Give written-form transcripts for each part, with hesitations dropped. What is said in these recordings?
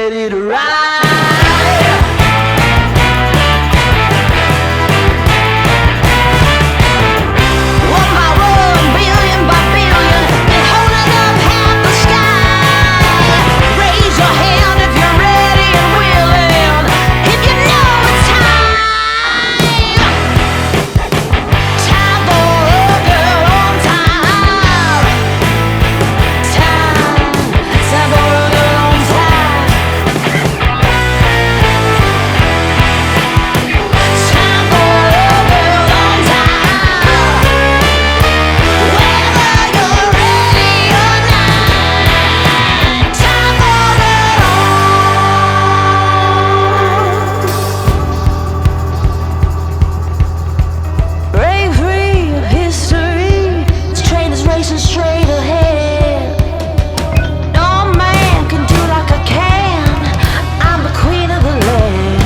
ready to ride. One by one, billion by billion, they're holding up half the sky. Raise your hand if you're ready and willing, if you know it's time. Time for a girl on time. Time for a girl on time. Time for a girl on time. Whether you're ready or not, time for a girl. Break free of history. This train is racing straight ahead. No man can do like I can. I'm the queen of the land.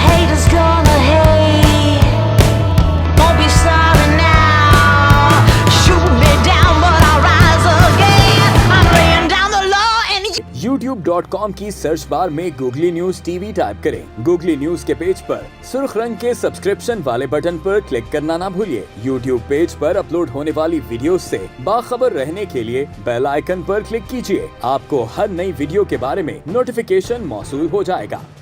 Haters gonna hate. Won't be sorry now. Shoot me down, but I'll rise again. I'm laying down the law and YouTube.com की search bar में Googly news TV type करें। Googly news के page पर सुर्ख रंग के subscription वाले button पर क्लिक करना ना भूलिए। YouTube पेज पर अपलोड होने वाली वीडियोस से बाखबर रहने के लिए बेल आइकन पर क्लिक कीजिए। आपको हर नई वीडियो के बारे में नोटिफिकेशन मौसूल हो जाएगा।